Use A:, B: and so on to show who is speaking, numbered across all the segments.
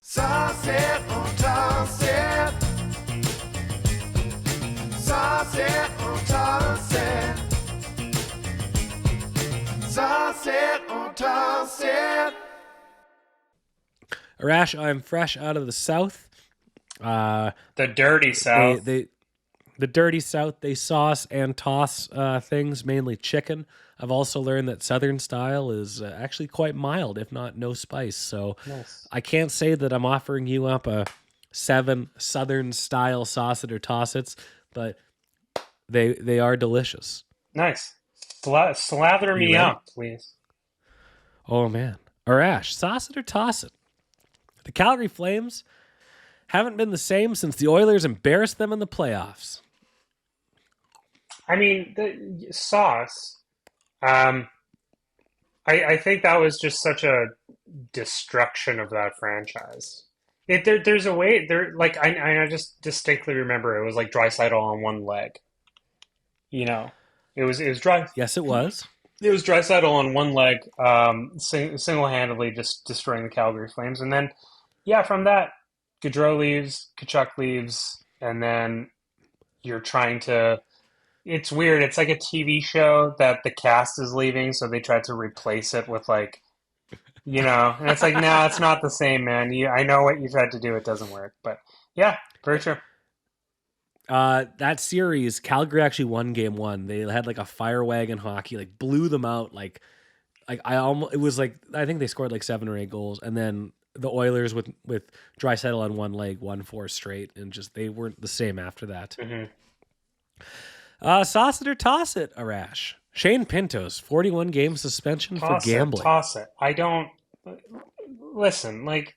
A: Sauce it or toss it. Sauce it or toss it. Sauce it or toss it.
B: Arash, I'm fresh out of the South.
C: The dirty South.
B: The dirty South, they sauce and toss things, mainly chicken. I've also learned that Southern style is actually quite mild, if not no spice. So
C: Nice.
B: I can't say that I'm offering you up a 7 Southern style sauce it or toss it, but they are delicious.
C: Nice. Slather me
B: ready?
C: up, please.
B: Oh man, Arash, sauce it or toss it. The Calgary Flames haven't been the same since the Oilers embarrassed them in the playoffs.
C: I mean, the sauce. I think that was just such a destruction of that franchise. There's a way there. Like I just distinctly remember it was like Draisaitl on one leg. You know, it was dry.
B: Yes, it was.
C: It was Draisaitl on one leg, single-handedly just destroying the Calgary Flames, and then yeah, from that, Gaudreau leaves, Tkachuk leaves, and then you're trying to. It's weird. It's like a TV show that the cast is leaving, so they tried to replace it with like, and it's like, no, it's not the same, man. I know what you tried to do. It doesn't work. But yeah, very true.
B: That series, Calgary actually won game 1. They had like a fire wagon hockey, like blew them out. It was like, I think they scored like 7 or 8 goals. And then the Oilers with Draisaitl on one leg won 4 straight, and just, they weren't the same after that.
C: Mm-hmm.
B: Sauce it or toss it, Arash. Shane Pinto's 41-game suspension for gambling.
C: Toss it. I don't listen. Like,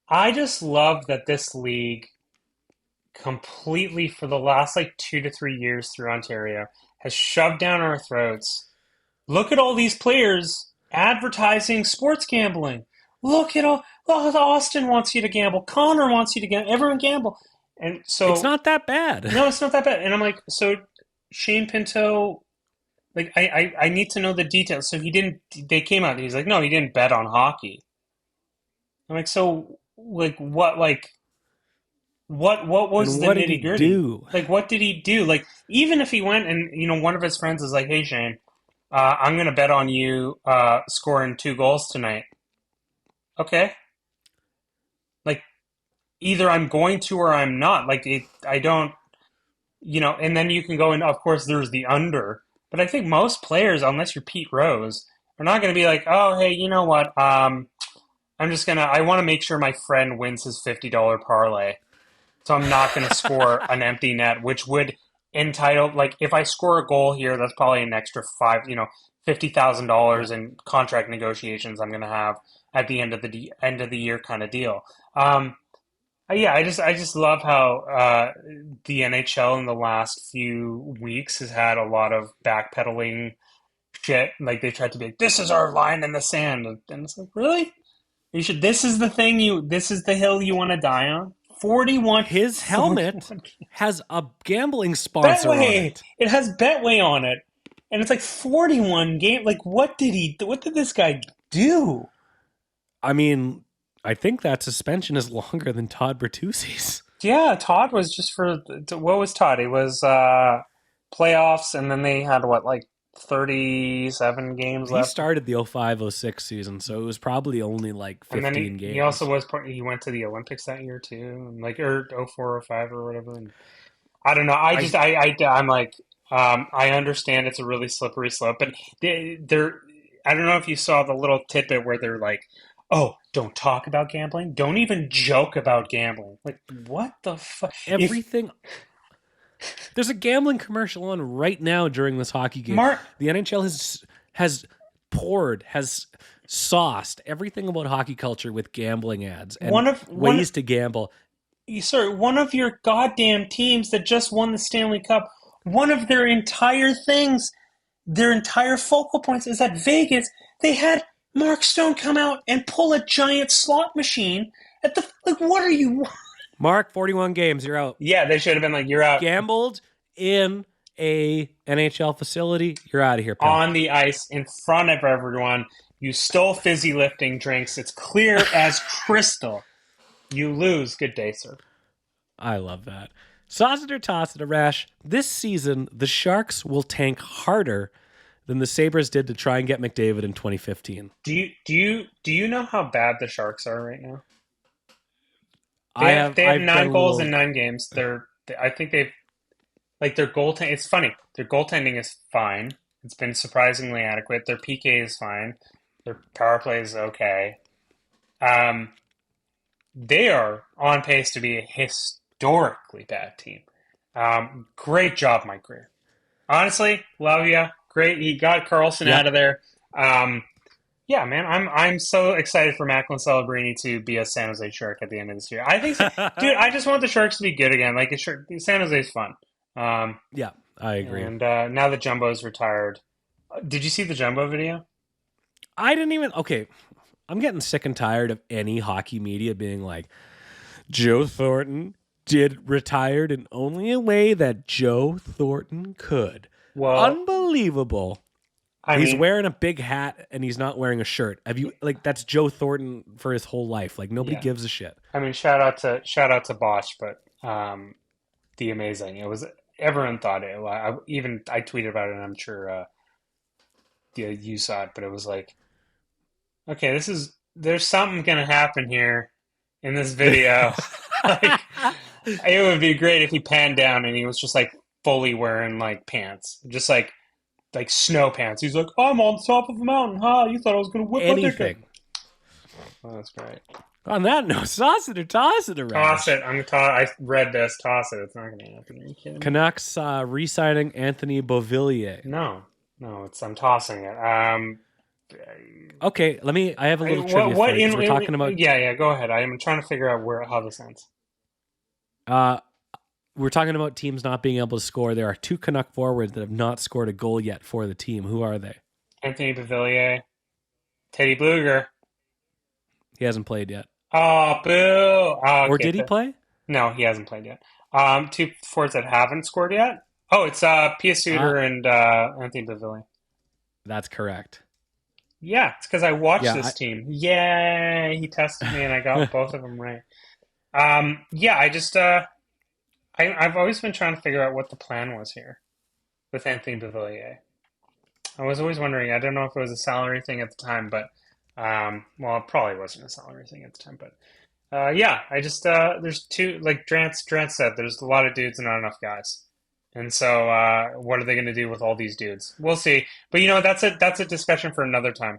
C: I just love that this league completely for the last like 2 to 3 years through Ontario has shoved down our throats. Look at all these players advertising sports gambling. Look at all. Oh, Austin wants you to gamble. Connor wants you to gamble. Everyone gamble. And so
B: it's not that bad.
C: No, it's not that bad. And I'm like, so Shane Pinto, like, I need to know the details. So they came out and he's like, no, he didn't bet on hockey. I'm like, so, like, what was the nitty gritty? Like, what did he do? Like, even if he went and, one of his friends is like, hey, Shane, I'm going to bet on you scoring 2 goals tonight. Okay. Either I'm going to or I'm not. Like, I don't, and then you can go, and of course there's the under. But I think most players, unless you're Pete Rose, are not going to be like, oh, hey, you know what? I want to make sure my friend wins his $50 parlay. So I'm not going to score an empty net, which would entitle, like, if I score a goal here, that's probably an extra $50,000 in contract negotiations I'm going to have at the end of the year kind of deal. Yeah, I just love how the NHL in the last few weeks has had a lot of backpedaling shit. Like, they tried to be like, this is our line in the sand, and it's like, really? This is the hill you want to die on? 41.
B: His helmet has a gambling sponsor on it.
C: It has Betway on it, and it's like 41 game. Like, what did this guy do?
B: I mean, I think that suspension is longer than Todd Bertuzzi's.
C: Yeah, Todd was just for what was Todd? It was playoffs, and then they had 37 games left.
B: He started the 05-06 season, so it was probably only like 15
C: and then
B: games.
C: He also he went to the Olympics that year too, and or 04 or 05 or whatever. And I don't know. I'm like, I understand it's a really slippery slope, but they're. I don't know if you saw the little tidbit where they're like, oh, don't talk about gambling. Don't even joke about gambling. Like, what the fuck?
B: Everything. There's a gambling commercial on right now during this hockey game. The NHL has sauced everything about hockey culture with gambling ads and ways to gamble.
C: Sir, one of your goddamn teams that just won the Stanley Cup, one of their entire things, their entire focal points is at Vegas. They had Mark Stone come out and pull a giant slot machine at the, like, what are you?
B: Mark, 41 games, you're out.
C: Yeah, they should have been like, you're out.
B: Gambled in a NHL facility, you're out of here, pal.
C: On the ice, in front of everyone. You stole fizzy lifting drinks. It's clear as crystal. You lose. Good day, sir.
B: I love that. Sauce it or toss it, Arash. This season, the Sharks will tank harder than the Sabres did to try and get McDavid in 2015.
C: Do you know how bad the Sharks are right now?
B: I've
C: They have 9 goals
B: little...
C: in 9 games. I think they've like their goaltending. It's funny. Their goaltending is fine. It's been surprisingly adequate. Their PK is fine. Their power play is okay. They are on pace to be a historically bad team. Great job, Mike Greer. Honestly, love you. Great. He got Carlson out of there. Yeah, man, I'm so excited for Macklin Celebrini to be a San Jose Shark at the end of this year. I think, dude, I just want the Sharks to be good again. Like San Jose's fun.
B: Yeah, I agree.
C: And now that Jumbo's retired, did you see the Jumbo video?
B: I didn't even. Okay, I'm getting sick and tired of any hockey media being like, Joe Thornton retired in only a way that Joe Thornton could.
C: Well,
B: unbelievable. He's wearing a big hat and he's not wearing a shirt. Have you that's Joe Thornton for his whole life. Like nobody gives a shit.
C: I mean, shout out to Bosch, but the amazing. It was everyone thought it. I tweeted about it, and I'm sure you saw it. But it was like, okay, there's something gonna happen here in this video. Like, it would be great if he panned down and he was just like fully wearing like pants, just like snow pants. He's like, I'm on top of a mountain. Huh? You thought I was going to whip
B: anything.
C: Oh, that's great.
B: On that note, sauce it or toss it around.
C: Toss it. I read this. Toss it. It's not going to happen. Are you kidding me?
B: Canucks re-signing Anthony Beauvillier.
C: No, I'm tossing it.
B: Okay, I have a little trivia for you. We're talking about.
C: Yeah. Go ahead. I am trying to figure out how this ends.
B: We're talking about teams not being able to score. There are 2 Canuck forwards that have not scored a goal yet for the team. Who are they?
C: Anthony Beauvillier, Teddy Bluger.
B: He hasn't played yet.
C: Oh, boo! Oh, okay.
B: Or did he play?
C: No, he hasn't played yet. 2 forwards that haven't scored yet. Oh, it's Pia Suter and Anthony Beauvillier.
B: That's correct.
C: Yeah, it's because I watched this team. Yay! He tested me and I got both of them right. I just I've always been trying to figure out what the plan was here with Anthony Beauvillier. I was always wondering. I don't know if it was a salary thing at the time, but it probably wasn't a salary thing at the time. But I just there's 2, like Drance said, there's a lot of dudes and not enough guys. And so what are they going to do with all these dudes? We'll see. But that's a discussion for another time.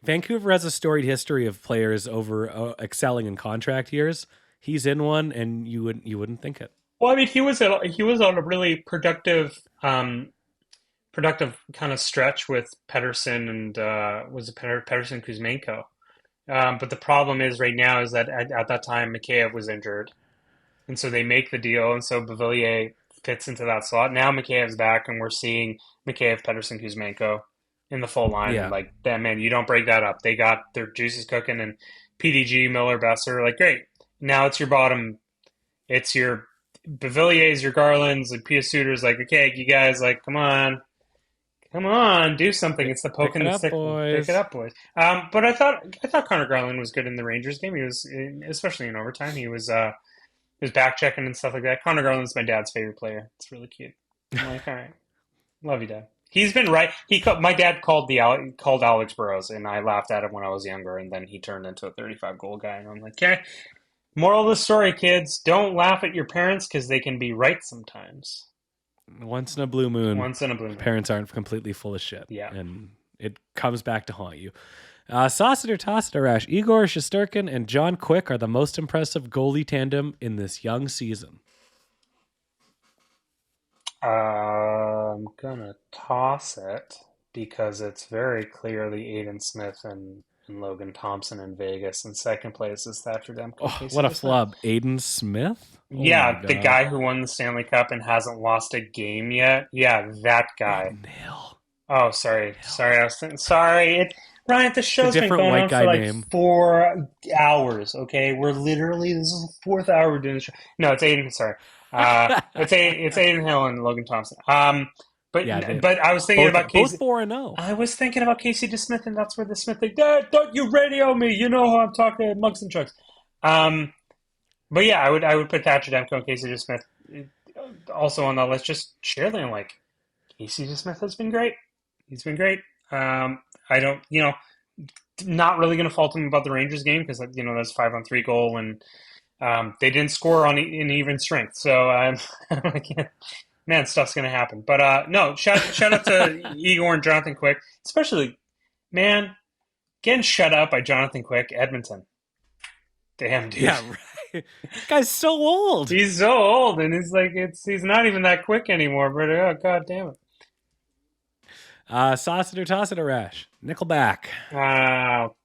B: Vancouver has a storied history of players over excelling in contract years. He's in one, and you wouldn't think it.
C: Well, I mean, he was on a really productive kind of stretch with Pettersson and was it Pettersson Kuzmenko. But the problem is right now is that at that time Mikheyev was injured, and so they make the deal, and so Beauvillier fits into that slot. Now Mikheyev's back, and we're seeing Mikheyev, Pettersson, Kuzmenko in the full line.
B: Yeah.
C: Like, that, man, you don't break that up. They got their juices cooking, and PDG, Miller, Besser, like, great. Now it's your bottom. It's your Beauvilliers, your Garlands, and Pia Suter's like, okay, you guys, like, come on, do something. It's the poke in the stick. Pick it up, boys. But I thought Connor Garland was good in the Rangers game. He was, especially in overtime, he was back checking and stuff like that. Connor Garland's my dad's favorite player. It's really cute. I'm like, all right, love you, Dad. He's been right. My dad called Alex Burrows, and I laughed at him when I was younger, and then he turned into a 35-goal guy, and I'm like, okay. Moral of the story, kids: don't laugh at your parents because they can be right sometimes.
B: Once in a blue moon. Parents aren't completely full of shit.
C: Yeah,
B: and it comes back to haunt you. Sauce it or toss it, Arash. Igor Shesterkin and John Quick are the most impressive goalie tandem in this young season.
C: I'm gonna toss it because it's very clearly Aiden Smith and Logan Thompson in Vegas, and second place is Thatcher Demko.
B: Oh, what a flub. Aiden Smith? Oh,
C: yeah, the guy who won the Stanley Cup and hasn't lost a game yet. Yeah, that guy. Oh, sorry. Sorry. Ryan, the show's been going on for like 4 hours, okay? This is the 4th hour we're doing the show. No, it's Aiden, sorry. It's Aiden Hill and Logan Thompson. But
B: Yeah,
C: but I was thinking about
B: both
C: Casey.
B: 4-0.
C: I was thinking about Casey DeSmith, and that's where the Smith thing. Dad, don't you radio me? You know how I'm talking to Mugs and Chucks. But yeah, I would put Thatcher Demko and Casey DeSmith also on the list. Just sheerly, I'm like, Casey DeSmith has been great. He's been great. I don't, not really going to fault him about the Rangers game because that's 5-on-3 goal and they didn't score on in even strength. So man, stuff's going to happen. But no, shout out to Igor and Jonathan Quick, especially man getting shut out by Jonathan Quick, Edmonton. Damn, dude.
B: Yeah, right. This guy's so old.
C: He's so old, and he's not even that quick anymore. But oh, god damn it.
B: Sauce it or toss it or rash. Nickelback.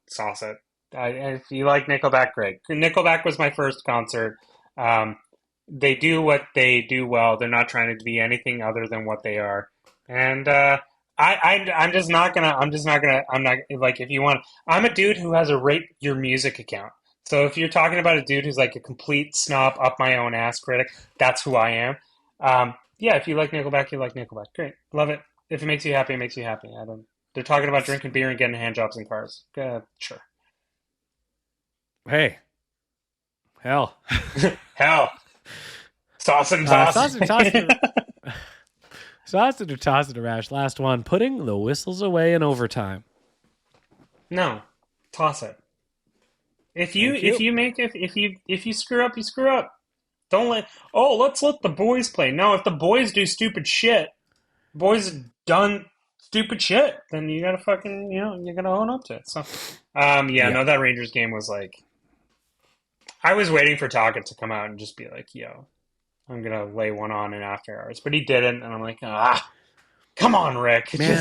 C: Sauce it. If you like Nickelback, great. Nickelback was my first concert. They do what they do well. They're not trying to be anything other than what they are. And I'm not like, if you want, I'm a dude who has a rate your music account. So if you're talking about a dude who's like a complete snob, up my own ass critic, that's who I am. Yeah, if you like Nickelback, you like Nickelback. Great. Love it. If it makes you happy, it makes you happy. They're talking about drinking beer and getting hand jobs in cars. Sure.
B: Hey. Hell.
C: Hell. Sauce and toss.
B: Sauce it or toss it. Sauce it or toss it or rash. Last one. Putting the whistles away in overtime.
C: No. Toss it. If you screw up, you screw up. Let's let the boys play. No, if the boys do stupid shit, boys done stupid shit, then you gotta fucking, you're gonna own up to it. So, no, that Rangers game was like, I was waiting for Tocchet to come out and just be like, yo, I'm gonna lay one on in after hours, but he didn't, and I'm like, come on, Rick.
B: Man,